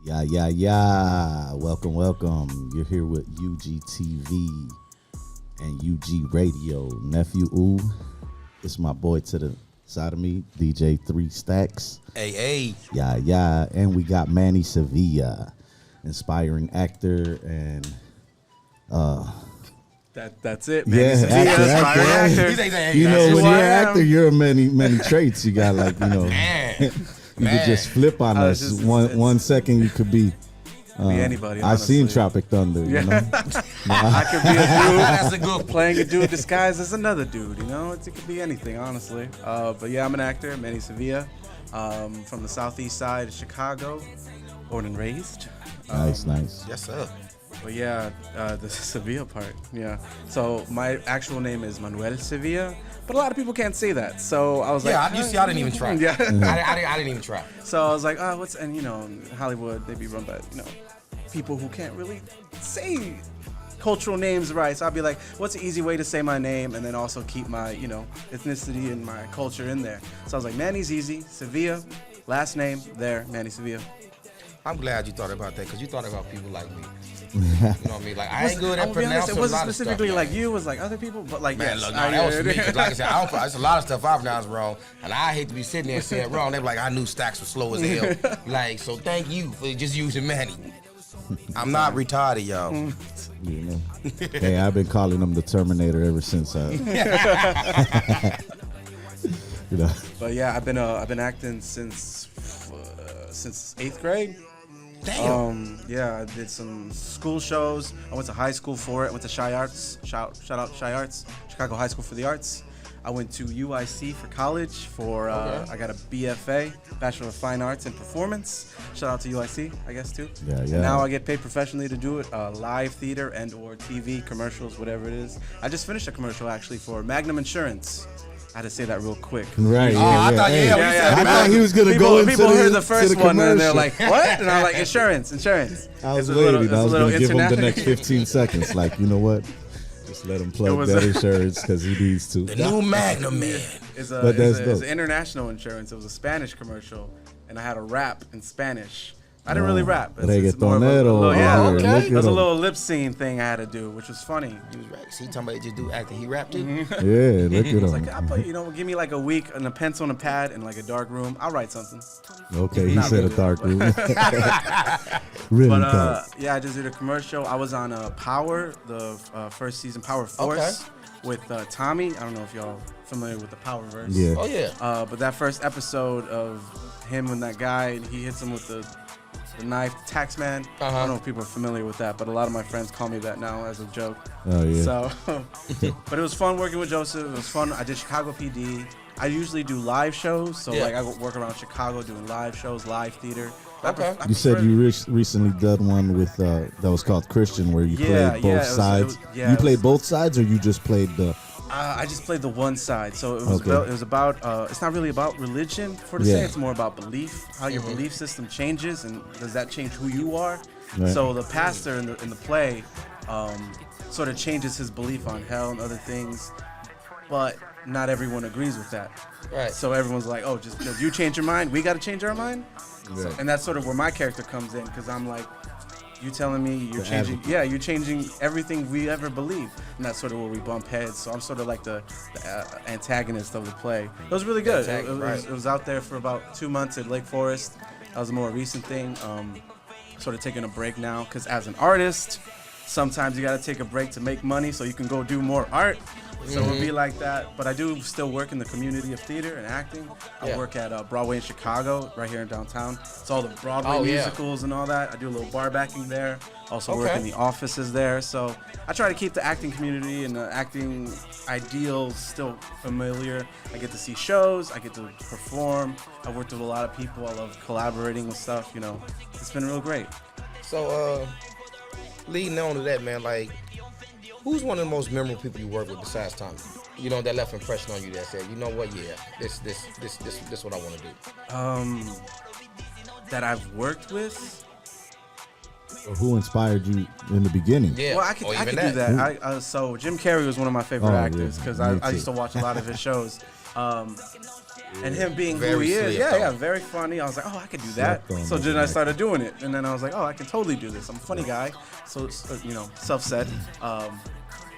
Yeah. Welcome. You're here with UGTV and UgRadio. Nephew, ooh. It's my boy to the side of me, DJ Threestacks. Hey. Yeah. And we got Manny Sevilla, inspiring actor and That's it, Manny Sevilla, inspiring actor. You know, when you're an actor, you're many traits. You got you could just flip on us. One second you could be anybody. I've seen Tropic Thunder. You know? I could be a dude. That's a good playing a dude disguised as another dude. You know, it could be anything, honestly. But yeah, I'm an actor, Manny Sevilla, from the southeast side of Chicago, born and raised. Nice. Yes, sir. But yeah, the Sevilla part. Yeah. So my actual name is Manuel Sevilla, but a lot of people can't say that. So I was I didn't even try. Yeah. I didn't even try. So I was like, and in Hollywood, they be run by, people who can't really say cultural names right. So I'll be like, what's an easy way to say my name and then also keep my, ethnicity and my culture in there. So I was like, Manny's easy, Sevilla, last name, there, Manny Sevilla. I'm glad you thought about that because you thought about people like me. You know what I mean? Like, I ain't good at pronouncing a lot of stuff. It wasn't specifically like you, it was like other people, but like, man, look, that was me. Cause like I said, there's a lot of stuff I pronounced wrong, and I hate to be sitting there saying wrong. They be like, I knew Stacks was slow as hell. Like, so thank you for just using Manny. I'm not retarded, y'all. Hey, I've been calling him the Terminator ever since. But yeah, I've been acting since 8th grade. Damn. I did some school shows. I went to high school for it. I went to Shy Arts. Shout out Shy Arts, Chicago High School for the Arts. I went to UIC for college for I got a BFA, Bachelor of Fine Arts in Performance. Shout out to UIC, I guess too. Yeah. And now I get paid professionally to do it, live theater and or TV commercials, whatever it is. I just finished a commercial actually for Magnum Insurance. I had to say that real quick. Right. I thought he was gonna go into people heard the first one and they're commercial. like, "What?" And I'm like, "Insurance." I was waiting. I was gonna give him the next 15 seconds. Like, you know what? Just let him plug that insurance because he needs to. The new Magnum man. It's an international insurance. It was a Spanish commercial, and I had a rap in Spanish. I didn't really rap. It was a little lip scene thing I had to do, which was funny. He was rapping. See, talking about just do acting. He rapped too. Yeah, look at him. I was like, I'll put, give me like a week and a pencil and a pad and like a dark room. I'll write something. Okay, he said a dark room. Really dark. Yeah, I just did a commercial. I was on Power, the first season, Power Force, with Tommy. I don't know if y'all familiar with the Power verse. Yeah. Oh yeah. But that first episode of him and that guy, he hits him with the knife, Taxman. I don't know if people are familiar with that, but a lot of my friends call me that now as a joke. Oh, yeah. So, but it was fun working with Joseph. It was fun. I did Chicago PD. I usually do live shows, so I work around Chicago doing live shows, live theater. Okay. You said you recently done one with that was called Christian, where you played both sides. You played both sides, or you just played the? I just played the one side, so it was about. It's not really about religion, to say. It's more about belief, how your belief system changes, and does that change who you are? Right. So the pastor in the play sort of changes his belief on hell and other things, but not everyone agrees with that. Right. So everyone's like, "Oh, just because you change your mind, we got to change our mind." Right. So, and that's sort of where my character comes in, because I'm like, you telling me you're changing, you're changing everything we ever believed, and that's sort of where we bump heads. So I'm sort of like the antagonist of the play. It was really good. It was out there for about 2 months at Lake Forest. That was a more recent thing. Sort of taking a break now, because as an artist, sometimes you got to take a break to make money so you can go do more art. So it would be like that. But I do still work in the community of theater and acting. I work at Broadway in Chicago, right here in downtown. It's all the Broadway musicals and all that. I do a little bar backing there. Also work in the offices there. So I try to keep the acting community and the acting ideals still familiar. I get to see shows. I get to perform. I worked with a lot of people. I love collaborating with stuff. It's been real great. So leading on to that, man, like, who's one of the most memorable people you work with besides Tommy? That left impression on you that said, you know what, this what I want to do. That I've worked with. Or who inspired you in the beginning? Yeah. Well, I could do that. So Jim Carrey was one of my favorite actors, because I used to watch a lot of his shows. And him being who Very he is, slick, yeah, very funny. I was like, oh, I could do that. Slept on So this then I night. started doing it, and then I was like, oh, I can totally do this. I'm a funny guy, so self-said.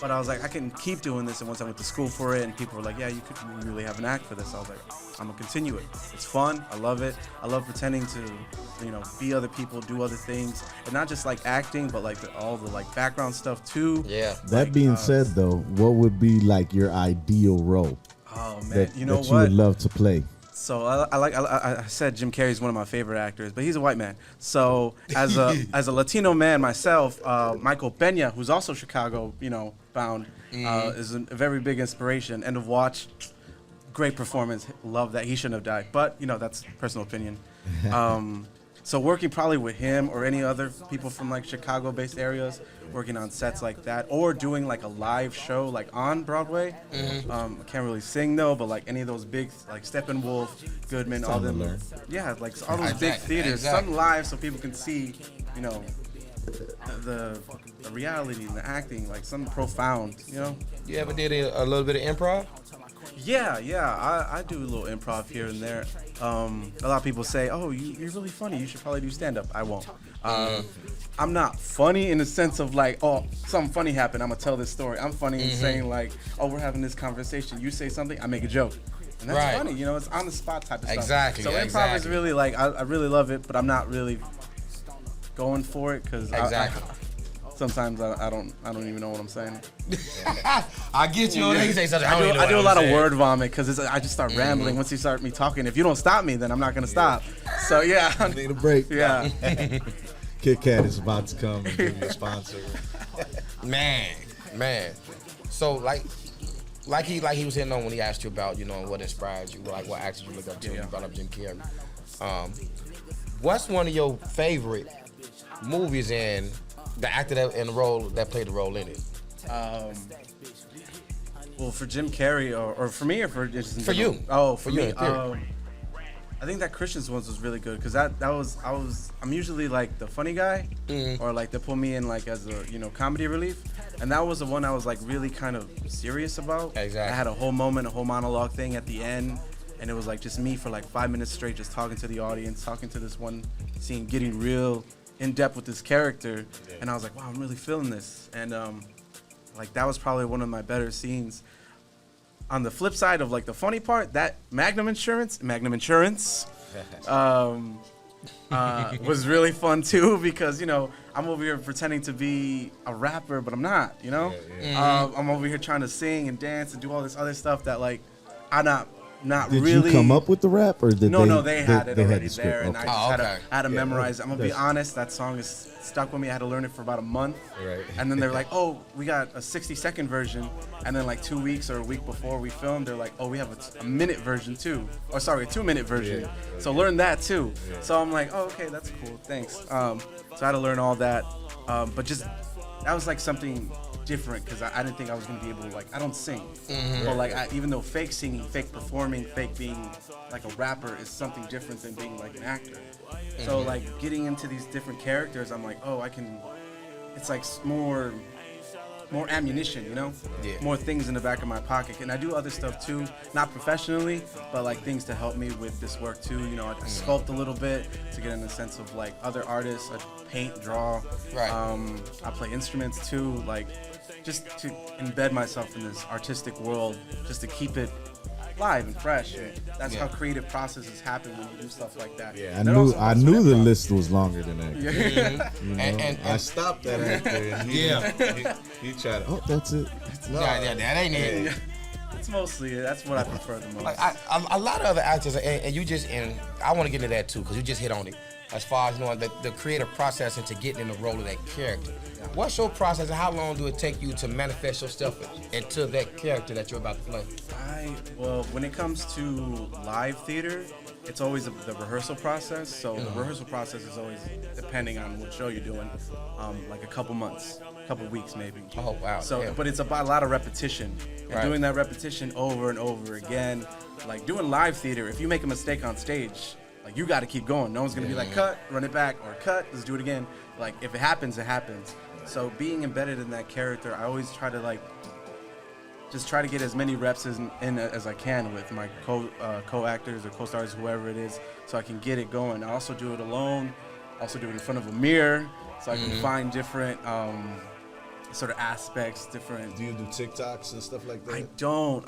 But I was like, I can keep doing this. And once I went to school for it, and people were like, yeah, you could really have an act for this. I was like, I'm gonna continue it. It's fun. I love it. I love pretending to, be other people, do other things, and not just like acting, but like all the like background stuff too. Yeah. That being said, though, what would be like your ideal role Oh man, that, you know that what? you would love to play? So I said Jim Carrey's one of my favorite actors, but he's a white man. So as a Latino man myself, Michael Peña, who's also Chicago, bound, is a very big inspiration. End of watch, great performance. Love that. He shouldn't have died, but that's personal opinion. So working probably with him or any other people from like Chicago-based areas, working on sets like that, or doing like a live show like on Broadway. I can't really sing though, but like any of those big like Steppenwolf, Goodman, all them. Yeah, like all those big theaters, something live so people can see, the reality and the acting, like something profound. You ever did a little bit of improv? Yeah, I do a little improv here and there. A lot of people say, oh, you're really funny, you should probably do stand-up. I won't. I'm not funny in the sense of like, oh, something funny happened, I'm gonna tell this story. I'm funny in saying like, oh, we're having this conversation, you say something, I make a joke. And that's funny, it's on the spot type of stuff. Exactly. So improv is really like, I really love it, but I'm not really going for it because sometimes I don't even know what I'm saying. I get you. You say something. I do a lot of word vomit because I just start rambling once you start me talking. If you don't stop me, then I'm not gonna stop. So yeah, Need a break. yeah. Kit Kat is about to come and give you a sponsor. Man. So like he was hitting on when he asked you about what inspired you, like what actors you look up to. You brought up Jim Carrey. What's one of your favorite movies and the actor that played the role in it? Well, for Jim Carrey, or for me, or for just for you? Oh, for me. You, I think that Christian's ones was really good because I'm usually like the funny guy, or like they put me in like as a comedy relief, and that was the one I was like really kind of serious about. Exactly. I had a whole monologue thing at the end, and it was like just me for like 5 minutes straight, just talking to the audience, talking to this one scene, getting real in depth with this character, and I was like, wow, I'm really feeling this, and like that was probably one of my better scenes. On the flip side of like the funny part, that Magnum Insurance was really fun too because I'm over here pretending to be a rapper, but I'm not. I'm over here trying to sing and dance and do all this other stuff that like I'm not Did really. you come up with the rap, or did No, they had it already the there, and okay. I just had to memorize it. I'm gonna be honest, that song is stuck with me. I had to learn it for about a month, and then they're like, "Oh, we got a 60-second version," and then like 2 weeks or a week before we filmed, they're like, "Oh, we have a minute version too, or sorry, a 2-minute version." So learn that too. So I'm like, "Oh, okay, that's cool, thanks." So I had to learn all that, but just that was like something different because I didn't think I was gonna be able to, like, I don't sing, but like even though fake singing, fake performing, fake being like a rapper is something different than being like an actor. So like getting into these different characters, I'm like, oh, I can. It's like more ammunition, more things in the back of my pocket. And I do other stuff too, not professionally, but like things to help me with this work too. I sculpt a little bit to get in the sense of like other artists. I paint, draw. Right. I play instruments too, like just to embed myself in this artistic world, just to keep it live and fresh. And that's how creative processes happen when you do stuff like that. Yeah, I knew the list was longer than that. Yeah. And I stopped that actor, and he tried to, oh, that's it. That ain't it. It's mostly that's what I prefer the most. Like a lot of other actors, and I want to get into that too because you just hit on it. As far as the creative process into getting in the role of that character. What's your process and how long do it take you to manifest yourself into that character that you're about to play? Well, when it comes to live theater, it's always the rehearsal process. So the rehearsal process is always depending on what show you're doing, like a couple months, couple weeks maybe. Oh wow! So, but it's about a lot of repetition, and doing that repetition over and over again. Like doing live theater, if you make a mistake on stage, like you got to keep going. No one's gonna be like, cut, run it back, or cut, let's do it again. Like if it happens, it happens. So being embedded in that character, I always try to like just try to get as many reps in as I can with my co-actors or co-stars, whoever it is, so I can get it going. I also do it alone. I also do it in front of a mirror, so I can find different sort of aspects, different. Do you do TikToks and stuff like that? I don't.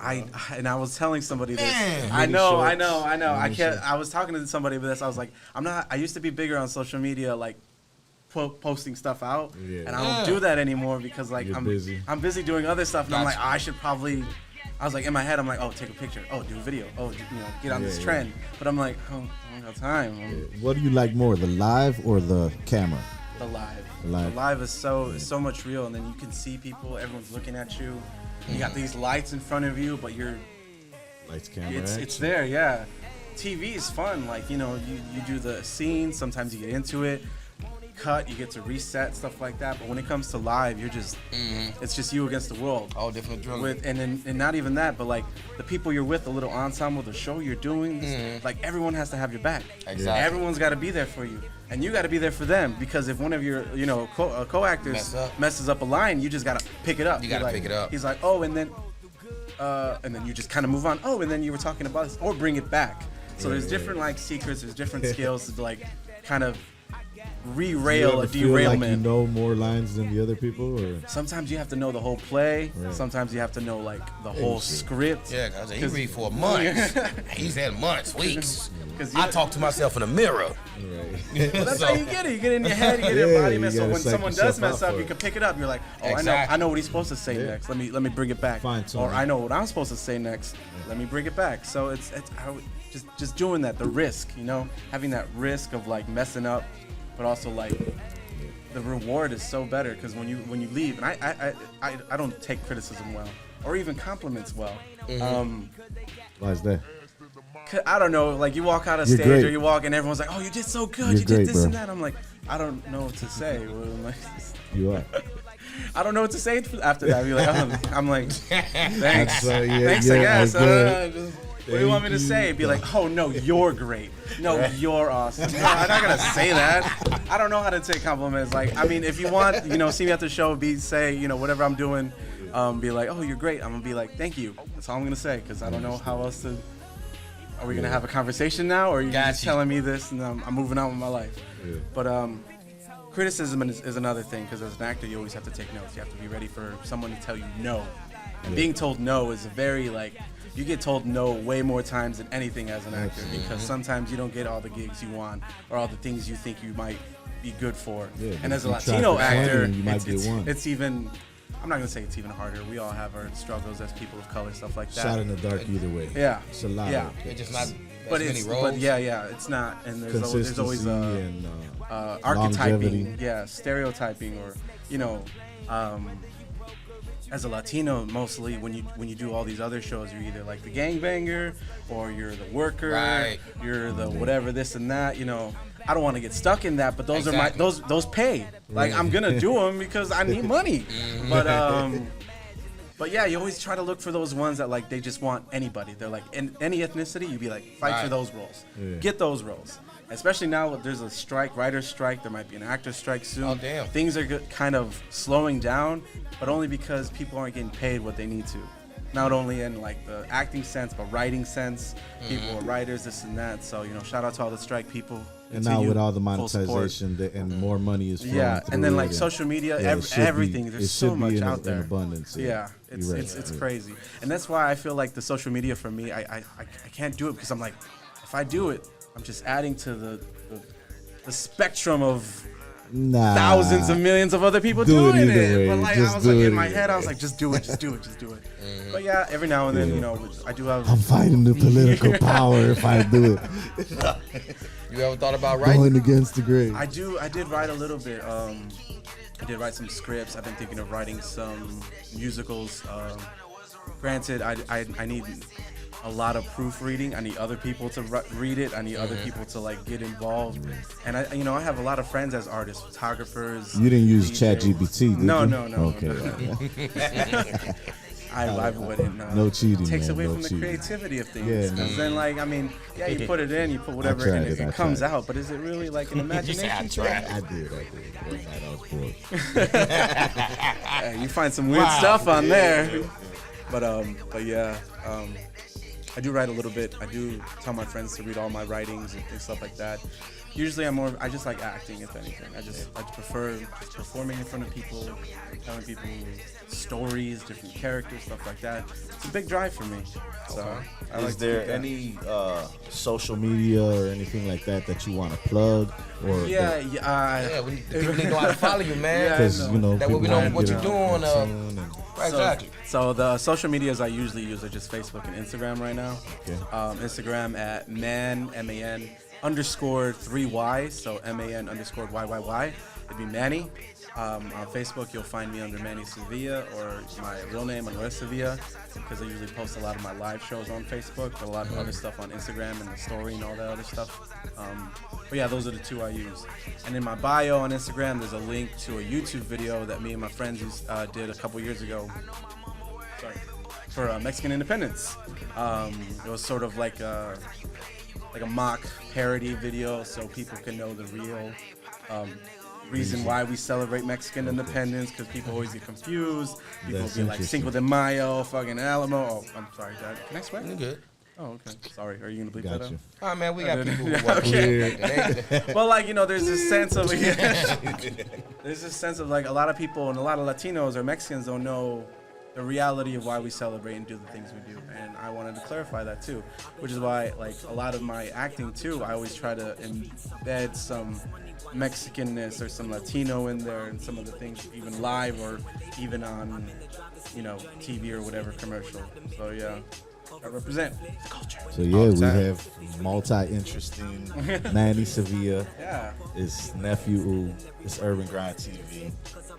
And I was telling somebody this. Man. I know. I can't. I was talking to somebody about this. I was like, I'm not. I used to be bigger on social media, like posting stuff out, and I don't do that anymore because like I'm busy doing other stuff, and I'm like, I should probably. I was like, in my head, I'm like, oh, take a picture. Oh, do a video. Oh, get on this trend. But I'm like, oh, I don't have time. What do you like more, the live or the camera? The live. The live is so much real, and then you can see people. Everyone's looking at you. You got these lights in front of you, but you're. Lights, camera, it's there, yeah. TV is fun. Like, you do the scene. Sometimes you get into it. Cut, you get to reset, stuff like that. But when it comes to live, you're just it's just you against the world. All different drums. And not even that, but like the people you're with, the little ensemble, the show you're doing, like everyone has to have your back. Exactly. Everyone's got to be there for you, and you got to be there for them, because if one of your co-actors messes up a line, you just got to pick it up. You got to pick it up. He's like, oh, and then you just kind of move on. Oh, and then you were talking about this, or bring it back. So there's different like secrets, there's different skills to like kind of re-rail a derailment. Like you know more lines than the other people, or sometimes you have to know the whole play. Right. Sometimes you have to know like the whole script. Yeah, because he read for months. He said months, weeks. I talk to myself in the mirror. Right. Well, that's how you get it. You get it in your head, you get it embodiment. So when someone does mess up, you can pick it up. You're like, oh, I know what he's supposed to say next. Let me bring it back. Or I know what I'm supposed to say next. Let me bring it back. So it's just doing that. The risk, having that risk of like messing up. But also like the reward is so better, because when you leave, and I don't take criticism well, or even compliments well. Why is that? I don't know. Like you walk out of stage, or you walk and everyone's like, "Oh, you did so good. You did this and that." I'm like, I don't know what to say. You are. I don't know what to say after that. I'm like, thanks, thanks, I guess. What do you want me to say? Be like, oh, no, you're great. No, you're awesome. No, I'm not going to say that. I don't know how to take compliments. Like, I mean, if you want, see me at the show, say, whatever I'm doing, be like, oh, you're great. I'm going to be like, thank you. That's all I'm going to say, because I don't know how else to. Are we going to have a conversation now, or are you just telling me this and I'm moving on with my life? Yeah. But criticism is another thing, because as an actor, you always have to take notes. You have to be ready for someone to tell you no. And being told no is a very, like, you get told no way more times than anything as an actor, because sometimes you don't get all the gigs you want or all the things you think you might be good for. Yeah, and as a Latino actor, it's even, I'm not going to say it's even harder. We all have our struggles as people of color, stuff like that. Shot in the dark either way. Yeah. It's a lot. Yeah. It's just not many roles. But it's not. And there's always archetyping, stereotyping, or, as a Latino, mostly when you do all these other shows, you're either like the gangbanger, or you're the worker, you're the whatever, this and that. I don't want to get stuck in that, but those are those pay. Like I'm gonna do them because I need money. But yeah, you always try to look for those ones that like they just want anybody. They're like in any ethnicity, you'd be like fight for those roles, get those roles. Especially now, there's a strike, writer's strike. There might be an actor's strike soon. Oh, damn. Things are kind of slowing down, but only because people aren't getting paid what they need to. Not only in like the acting sense, but writing sense. People are writers, this and that. So, shout out to all the strike people. And now with all the monetization and more money is flowing through, and then like social media, everything. There's so much out there. In abundance. Yeah, it's crazy. And that's why I feel like the social media for me, I can't do it, because I'm like, if I do it, I'm just adding to the spectrum of thousands of millions of other people doing it. But like I was like in my head, I was like, just do it. But yeah, every now and then, I do have. I'm fighting the political power if I do it. You ever thought about writing? Going against the grain. I did write a little bit. I did write some scripts. I've been thinking of writing some musicals. Granted, I need a lot of proofreading. I need other people to read it. I need other people to like get involved. And I have a lot of friends as artists, photographers. You didn't use ChatGPT, did you? No. Okay. I wouldn't. No cheating. It takes away from the creativity of things. Because then, like, I mean, you put it in, you put whatever in it, it comes out. But is it really like an imagination? I did. I was bored. You find some weird stuff on there. But yeah, I do write a little bit. I do tell my friends to read all my writings and stuff like that. Usually I just like acting, if anything. I prefer performing in front of people, telling people stories, different characters, stuff like that. It's a big drive for me. So I like Is there any social media or anything like that you want to plug? Or we need people need to know how to follow you, man. Because that way we know what you're doing. Right, exactly. So the social medias I usually use are just Facebook and Instagram right now. Okay. Instagram at MAN _3Y, so MAN_YYY. It'd be Manny. On Facebook, you'll find me under Manny Sevilla, or my real name, Manny Sevilla, because I usually post a lot of my live shows on Facebook, but a lot of other stuff on Instagram and the story and all that other stuff. But yeah, those are the two I use. And in my bio on Instagram, there's a link to a YouTube video that me and my friends did a couple years ago. For Mexican independence. It was sort of like a mock parody video, so people can know the real reason why we celebrate Mexican independence, because people always get confused. People will be like Cinco de Mayo, fucking Alamo. Oh, I'm sorry, Dad. Can I swear? You good. Oh, okay. Sorry. Are you gonna bleep that out? Oh man, we got people who work here. Well, like, there's this sense of like a lot of people and a lot of Latinos or Mexicans don't know the reality of why we celebrate and do the things we do, and I wanted to clarify that too, which is why, like, a lot of my acting too, I always try to embed some Mexicanness or some Latino in there, and some of the things even live or even on TV or whatever commercial. So yeah, I represent the culture. So yeah, we have multi-interesting Manny Sevilla. Yeah, It's Nefu. It's UrbanGrindTV.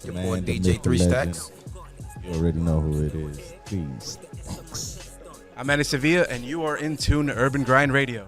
Your boy DJ Threestacks. You already know who it is. Threestacks. I'm Manny Sevilla, and you are in tune to Urban Grind Radio.